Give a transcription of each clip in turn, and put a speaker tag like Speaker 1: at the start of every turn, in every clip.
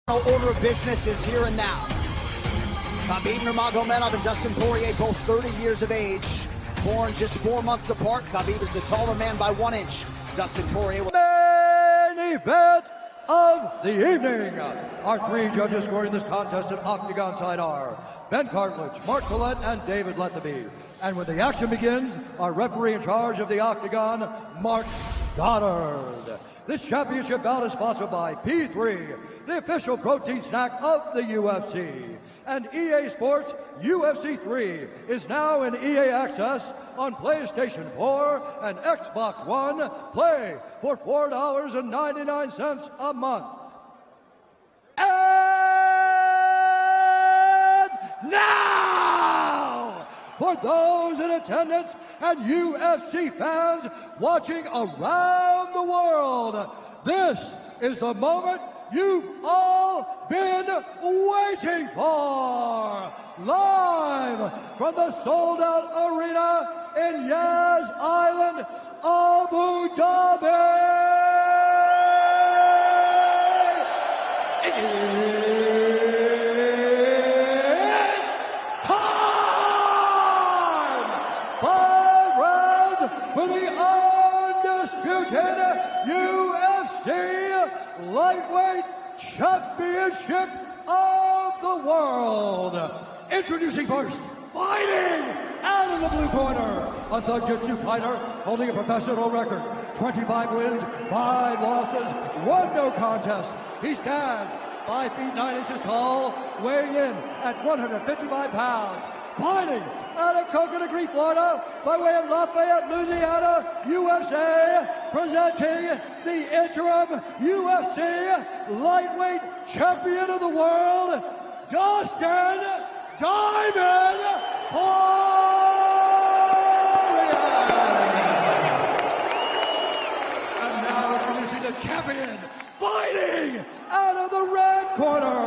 Speaker 1: Order of business is here and now. Khabib Nurmagomedov and Dustin Poirier, both 30 years of age, born just 4 months apart. Khabib is the taller man by 1 inch. Dustin Poirier.
Speaker 2: Main event of the evening. Our 3 judges scoring this contest at Octagon side are Ben Cartledge, Mark Collette, and David Lethaby. And when the action begins, our referee in charge of the Octagon, Mark Goddard. This championship bout is sponsored by P3, the official protein snack of the UFC. And EA Sports UFC 3 is now in EA Access on PlayStation 4 and Xbox One. Play for $4.99 a month. And now, for those in attendance and UFC fans watching around the world, this is the moment you've all been waiting for. Live from the sold-out arena in Yas Island, Abu Dhabi. It's time! 5 rounds for the undisputed UFC Lightweight Championship of the world. Introducing first, fighting out of the blue corner, a Thug-Jitsu fighter holding a professional record, 25 wins, 5 losses, 1 no contest. He stands 5 feet 9 inches tall, weighing in at 155 pounds. Fighting out of Coconut Green, Florida, by way of Lafayette, Louisiana, USA, presenting the interim UFC lightweight champion of the world, Dustin Diamond Poirier. And now introducing the champion, fighting out of the red corner,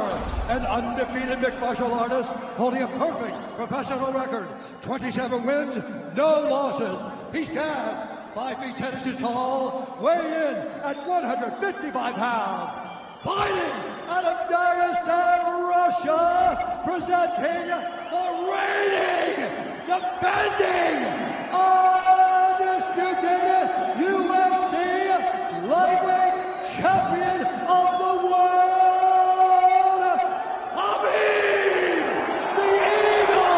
Speaker 2: an undefeated mixed martial artist holding a perfect professional record, 27 wins, no losses. He stands 5 feet 10 inches tall, weighing in at 155 pounds. Fighting out of Dagestan, Russia, presenting the reigning, defending, undisputed UFC lightweight champion of the world, Khabib the Eagle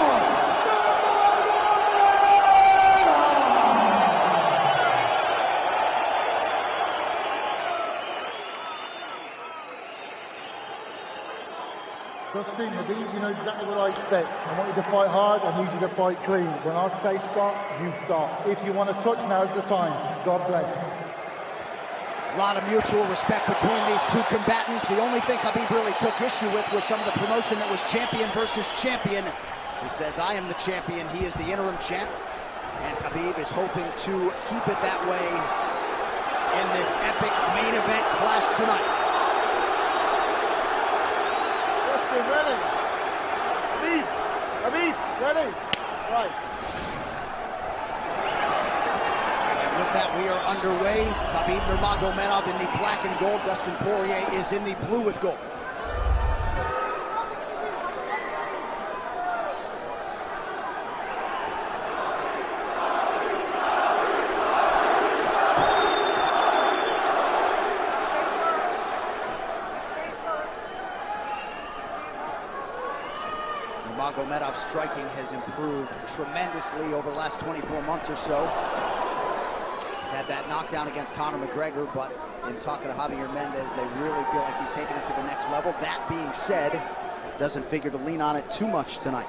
Speaker 3: Dustin, I believe you know exactly what I expect. I want you to fight hard, I need you to fight clean. When I say stop, you stop. If you want to touch, now's the time. God bless.
Speaker 1: A lot of mutual respect between these 2 combatants. The only thing Khabib really took issue with was some of the promotion that was champion versus champion. He says, I am the champion, he is the interim champ. And Khabib is hoping to keep it that way in this epic main event clash tonight.
Speaker 3: Dustin, ready? Khabib, ready? Right.
Speaker 1: With that, we are underway. Khabib Nurmagomedov in the black and gold. Dustin Poirier is in the blue with gold. Nurmagomedov's striking has improved tremendously over the last 24 months or so. Had that knockdown against Conor McGregor, but in talking to Javier Mendez, they really feel like he's taking it to the next level. That being said, doesn't figure to lean on it too much tonight.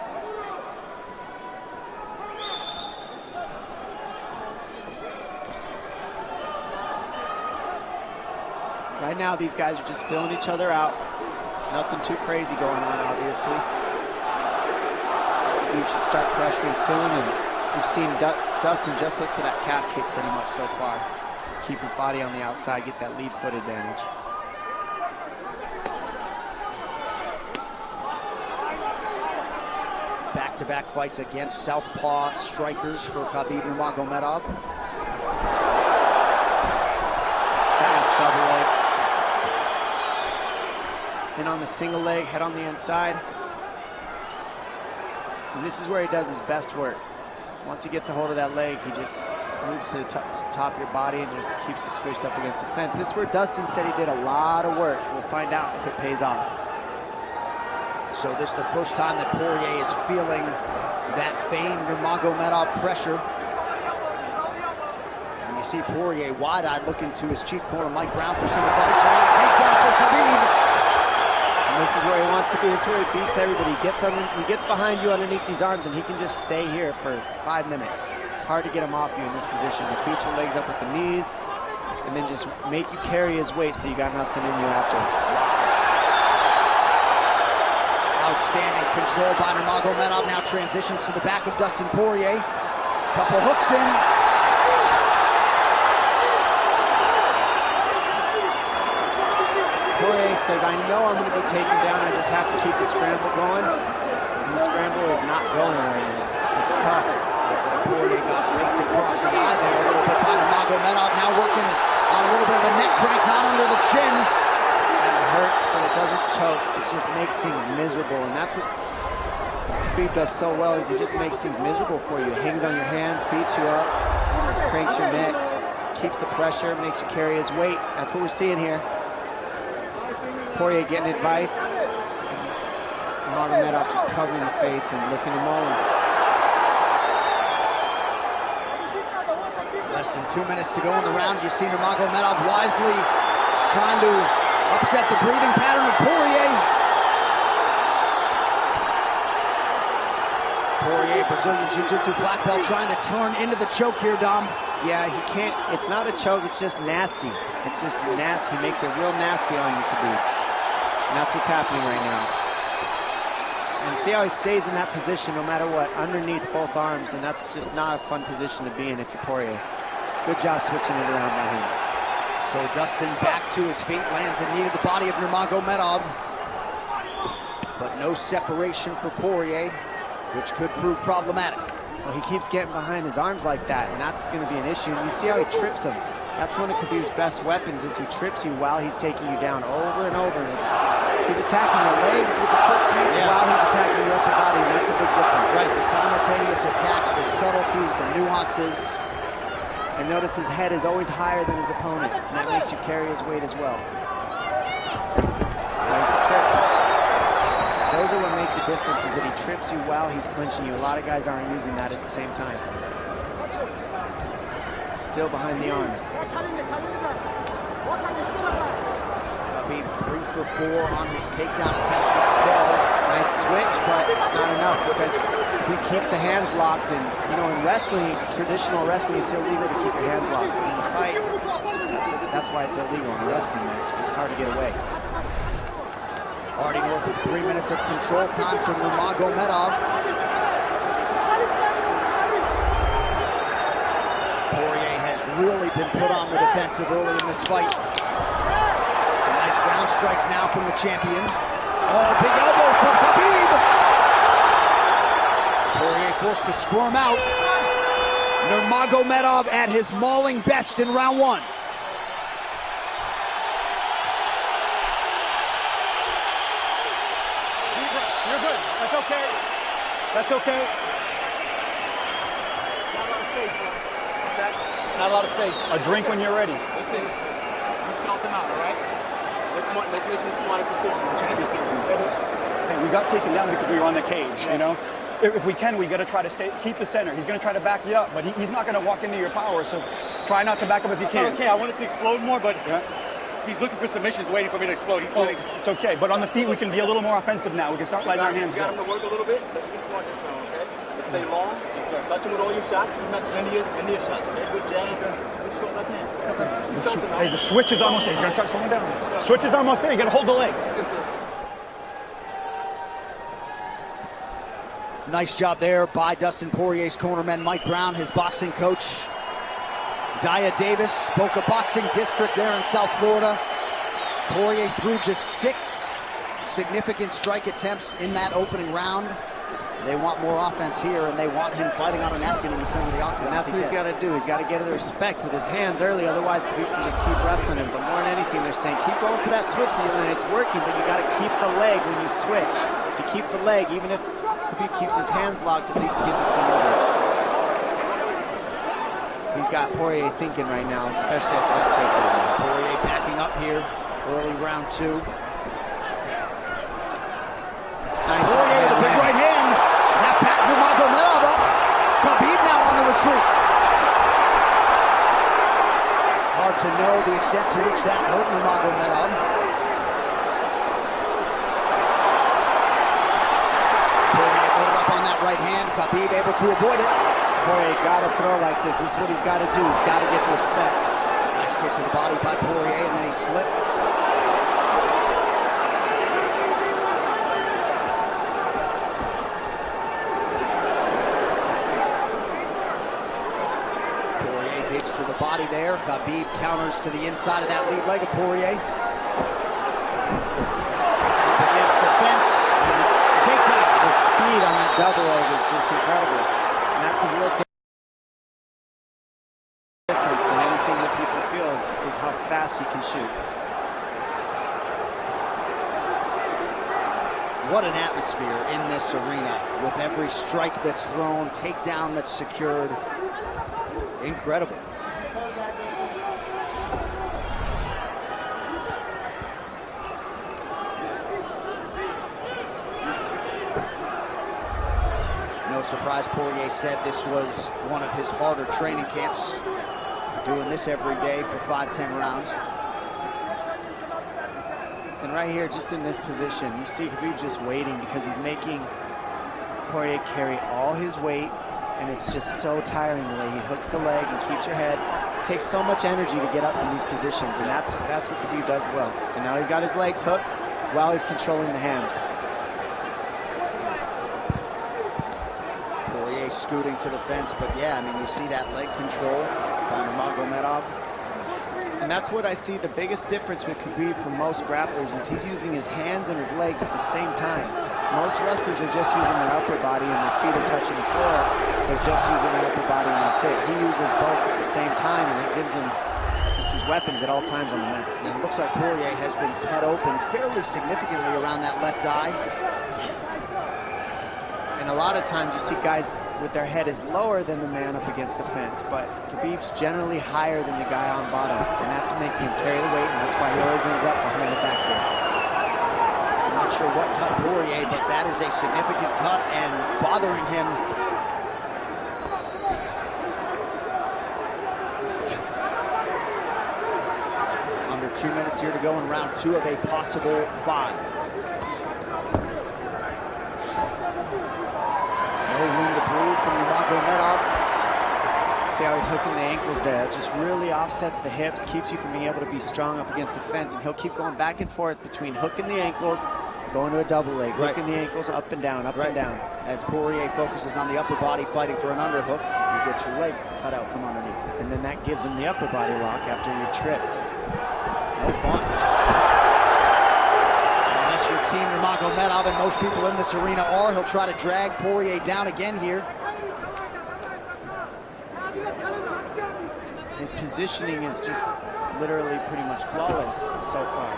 Speaker 4: Right now, these guys are just filling each other out. Nothing too crazy going on, obviously. We should start pressuring soon, and we've seen Dustin just look for that calf kick pretty much so far. Keep his body on the outside, get that lead foot advantage.
Speaker 1: Back-to-back fights against southpaw strikers for Khabib Nurmagomedov.
Speaker 4: Fast double leg. And on the single leg, head on the inside. And this is where he does his best work. Once he gets a hold of that leg, he just moves to the top of your body and just keeps you squished up against the fence. This is where Dustin said he did a lot of work. We'll find out if it pays off.
Speaker 1: So this is the first time that Poirier is feeling that feigned Nurmagomedov pressure. And you see Poirier wide-eyed looking to his chief corner, Mike Brown, for some advice. Takedown for Khabib.
Speaker 4: And this is where he wants to be. This is where he beats everybody. He gets behind you underneath these arms, and he can just stay here for 5 minutes. It's hard to get him off you in this position. You beat your legs up with the knees, and then just make you carry his weight so you got nothing in you after.
Speaker 1: Outstanding control by Nurmagomedov. Now transitions to the back of Dustin Poirier. Couple hooks in.
Speaker 4: Poirier says, I know I'm going to be taken down. I just have to keep the scramble going. And the scramble is not going right now. It's tough.
Speaker 1: Looked like Poirier got raked across the eye there a little bit by Nurmagomedov. Now working on a little bit of a neck crank, not under the chin.
Speaker 4: It hurts, but it doesn't choke. It just makes things miserable, and that's what Khabib does so well, is he just makes things miserable for you. Hangs on your hands, beats you up, cranks your neck, keeps the pressure, makes you carry his weight. That's what we're seeing here. Poirier getting advice, and Nurmagomedov just covering the face and looking him over.
Speaker 1: Less than 2 minutes to go in the round. You see Nurmagomedov wisely trying to upset the breathing pattern of Poirier. Poirier, Brazilian Jiu-Jitsu black belt, trying to turn into the choke here, Dom.
Speaker 4: Yeah, he can't. It's not a choke. It's just nasty. It's just nasty. He makes it real nasty on you, Khabib. And that's what's happening right now. And see how he stays in that position no matter what, underneath both arms, and that's just not a fun position to be in if you're Poirier. Good job switching it around by him.
Speaker 1: So Dustin back to his feet, lands a knee to the body of Nurmagomedov. But no separation for Poirier, which could prove problematic.
Speaker 4: Well, he keeps getting behind his arms like that, and that's going to be an issue. And you see how he trips him. That's one of Khabib's best weapons, is he trips you while he's taking you down over and over. And he's attacking your legs with the foot sweep while he's attacking your upper body. That's a big difference.
Speaker 1: Right, the simultaneous attacks, the subtleties, the nuances.
Speaker 4: And notice his head is always higher than his opponent, and that makes you carry his weight as well. There's the trips. Those are what make the difference, is that he trips you while he's clinching you. A lot of guys aren't using that at the same time. Still behind the arms.
Speaker 1: Khabib 3 for 4 on his takedown attempts thus far.
Speaker 4: Nice switch, but it's not enough because he keeps the hands locked. And you know, in wrestling, traditional wrestling, it's illegal to keep your hands locked. In a fight, that's why it's illegal in a wrestling match. But it's hard to get away.
Speaker 1: Already north of 3 minutes of control time for Nurmagomedov. Poirier has really been put on the defensive early in this fight. Some nice ground strikes now from the champion. Oh, big elbow for Khabib! Poirier forced to squirm out. Nurmagomedov at his mauling best in round 1.
Speaker 5: You're good. That's okay. That's okay. Not a lot of space. A drink when you're ready.
Speaker 6: Listen, you felt him out, all right? Let's make some smarter decisions.
Speaker 5: Hey, we got taken down because we were on the cage, you know? If we can, we got to try to keep the center. He's going to try to back you up, but he's not going to walk into your power, so try not to back up if you can.
Speaker 6: Okay, I wanted to explode more, but he's looking for submissions, waiting for me to explode.
Speaker 5: It's okay, but on the feet, we can be a little more offensive now. We can start letting our hands go.
Speaker 6: You got him to work a little bit. Let's be smart this round, okay? Let's stay long and start touching with all your shots. He's not any of your shots, okay? Good jab, good short left hand.
Speaker 5: Hey, the switch is almost there. He's going to start slowing down. Switch is almost there. You got to hold the leg.
Speaker 1: Nice job there by Dustin Poirier's cornerman, Mike Brown, his boxing coach. Dia Davis, Boca Boxing District there in South Florida. Poirier threw just 6 significant strike attempts in that opening round. They want more offense here, and they want him fighting on a napkin in the center of the octagon.
Speaker 4: And that's what he's got to do. He's got to get the respect with his hands early, otherwise Khabib can just keep wrestling him. But more than anything, they're saying keep going for that switch, and it's working, but you got to keep the leg when you switch. If you keep the leg, even if Khabib keeps his hands locked, at least it gives you some leverage. He's got Poirier thinking right now, especially after that takedown.
Speaker 1: Poirier backing up here, early round 2.
Speaker 4: Nice
Speaker 1: Poirier with a big right hand. That back Nurmagomedov up. Khabib now on the retreat. Hard to know the extent to which that hurt Nurmagomedov. Poirier loaded up on that right hand. Khabib able to avoid it.
Speaker 4: Poirier got to throw like this. This is what he's got to do. He's got to get respect.
Speaker 1: Nice kick to the body by Poirier, and then he slipped. To the body there. Khabib counters to the inside of that lead leg of Poirier. Up against the fence. Takedown.
Speaker 4: The speed on that double leg is just incredible. And that's a real difference in anything that people feel is how fast he can shoot.
Speaker 1: What an atmosphere in this arena with every strike that's thrown, takedown that's secured. Incredible. No surprise, Poirier said this was one of his harder training camps. Doing this every day for 5-10 rounds.
Speaker 4: And right here, just in this position, you see Khabib just waiting because he's making Poirier carry all his weight, and it's just so tiring the way he hooks the leg and keeps your head. It takes so much energy to get up from these positions, and that's what Khabib does well. And now he's got his legs hooked while he's controlling the hands.
Speaker 1: Poirier scooting to the fence, but yeah, I mean, you see that leg control by Nurmagomedov.
Speaker 4: And that's what I see the biggest difference with Khabib from most grapplers is he's using his hands and his legs at the same time. Most wrestlers are just using their upper body and their feet are touching the floor. They're just using their upper body and that's it. He uses both at the same time, and it gives him his weapons at all times on the mat.
Speaker 1: And it looks like Poirier has been cut open fairly significantly around that left eye.
Speaker 4: And a lot of times you see guys with their head is lower than the man up against the fence, but Khabib's generally higher than the guy on bottom, and that's making him carry the weight, and that's why he always ends up behind the back here.
Speaker 1: I'm not sure what cut Poirier, but that is a significant cut and bothering him. Under 2 minutes here to go in round 2 of a possible 5. No room to breathe from Nurmagomedov.
Speaker 4: See how he's hooking the ankles there. It just really offsets the hips, keeps you from being able to be strong up against the fence, and he'll keep going back and forth between hooking the ankles, going to a double leg, hooking the ankles up and down, up and down.
Speaker 1: As Poirier focuses on the upper body fighting for an underhook, you get your leg cut out from underneath.
Speaker 4: And then that gives him the upper body lock after you're tripped.
Speaker 1: No fun. Unless you're Team Nurmagomedov, and most people in this arena are, he'll try to drag Poirier down again here.
Speaker 4: His positioning is just literally pretty much flawless so far.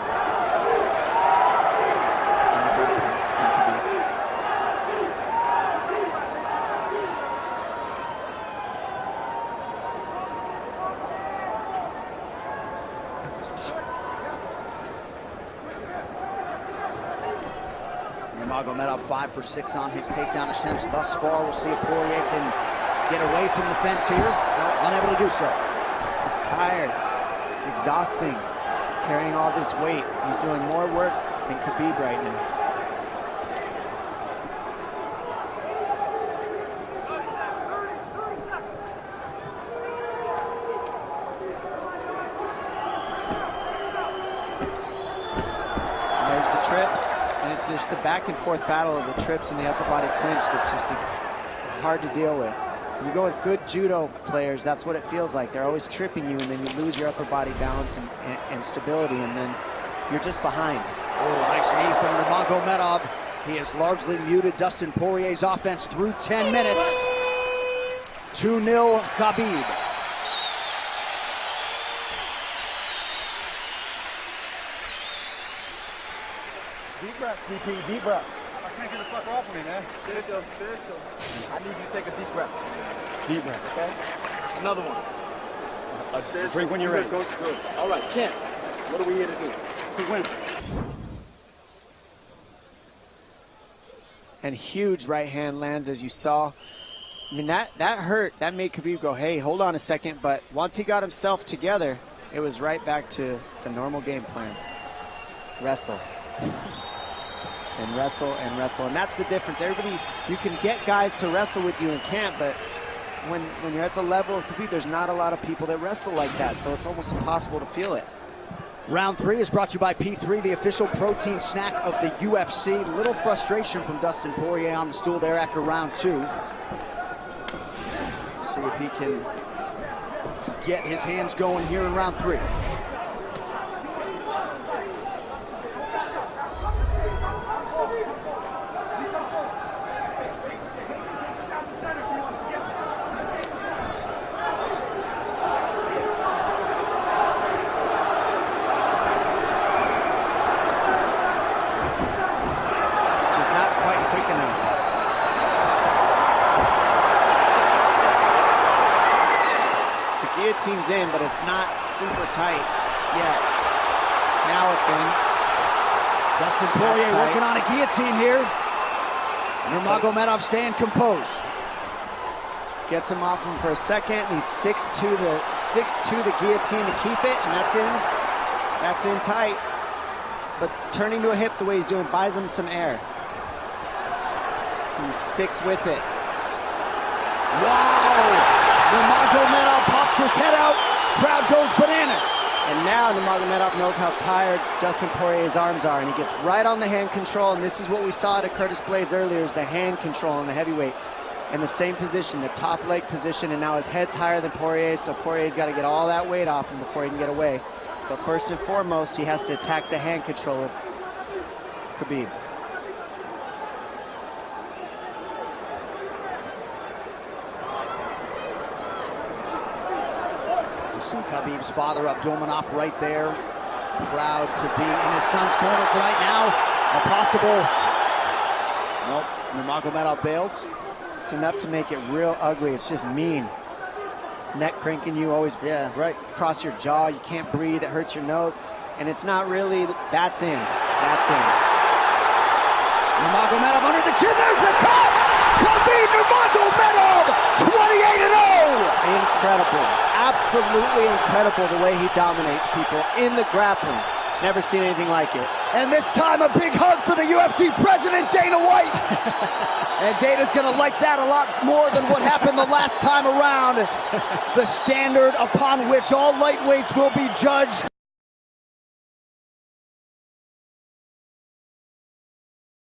Speaker 1: Nurmagomedov 5 for 6 on his takedown attempts thus far. We'll see if Poirier can get away from the fence here. Unable to do so.
Speaker 4: He's tired. It's exhausting carrying all this weight. He's doing more work than Khabib right now. And there's the trips, and it's just the back and forth battle of the trips and the upper body clinch that's just hard to deal with. When you go with good judo players, that's what it feels like. They're always tripping you, and then you lose your upper body balance and stability, and then you're just behind.
Speaker 1: Oh, nice knee from Nurmagomedov. He has largely muted Dustin Poirier's offense through 10 minutes. 2-0 Khabib.
Speaker 5: Deep breaths, DP, deep breaths.
Speaker 6: I can't get the fucker off of me, man. I need you to take a deep breath.
Speaker 5: Deep breath.
Speaker 6: Okay? Another one.
Speaker 5: Drink when you're ready.
Speaker 6: Good. All right, champ. What are we here to do?
Speaker 5: To win.
Speaker 4: And huge right hand lands, as you saw. I mean, that hurt. That made Khabib go, hey, hold on a second. But once he got himself together, it was right back to the normal game plan. Wrestle. And wrestle and wrestle. And that's the difference. Everybody, you can get guys to wrestle with you in camp, but when you're at the level of Khabib, there's not a lot of people that wrestle like that. So it's almost impossible to feel it.
Speaker 1: Round 3 is brought to you by P3, the official protein snack of the UFC. Little frustration from Dustin Poirier on the stool there after round 2. See if he can get his hands going here in round 3.
Speaker 4: Guillotine's in, but it's not super tight yet. Now it's in.
Speaker 1: Dustin Poirier working on a guillotine here. Nurmagomedov staying composed.
Speaker 4: Gets him off him for a second. And he sticks to the guillotine to keep it, and that's in. That's in tight. But turning to a hip the way he's doing buys him some air. He sticks with it.
Speaker 1: Wow! Nurmagomedov pops his head out, crowd goes bananas.
Speaker 4: And now Nurmagomedov knows how tired Dustin Poirier's arms are, and he gets right on the hand control, and this is what we saw at Curtis Blades earlier, is the hand control on the heavyweight. In the same position, the top leg position, and now his head's higher than Poirier's, so Poirier's got to get all that weight off him before he can get away. But first and foremost, he has to attack the hand control of Khabib.
Speaker 1: You see Khabib's father, Abdulmanap, right there. Proud to be in his son's corner tonight. Now, a possible... Nope, Nurmagomedov bails.
Speaker 4: It's enough to make it real ugly. It's just mean. Neck cranking you, always across your jaw. You can't breathe. It hurts your nose. And it's not really... That's in. That's in.
Speaker 1: Nurmagomedov under the chin. There's the cut! Khabib Nurmagomedov, 28-0!
Speaker 4: Incredible. Absolutely incredible the way he dominates people in the grappling. Never seen anything like it.
Speaker 1: And this time a big hug for the UFC president, Dana White. And Dana's going to like that a lot more than what happened the last time around. The standard upon which all lightweights will be judged.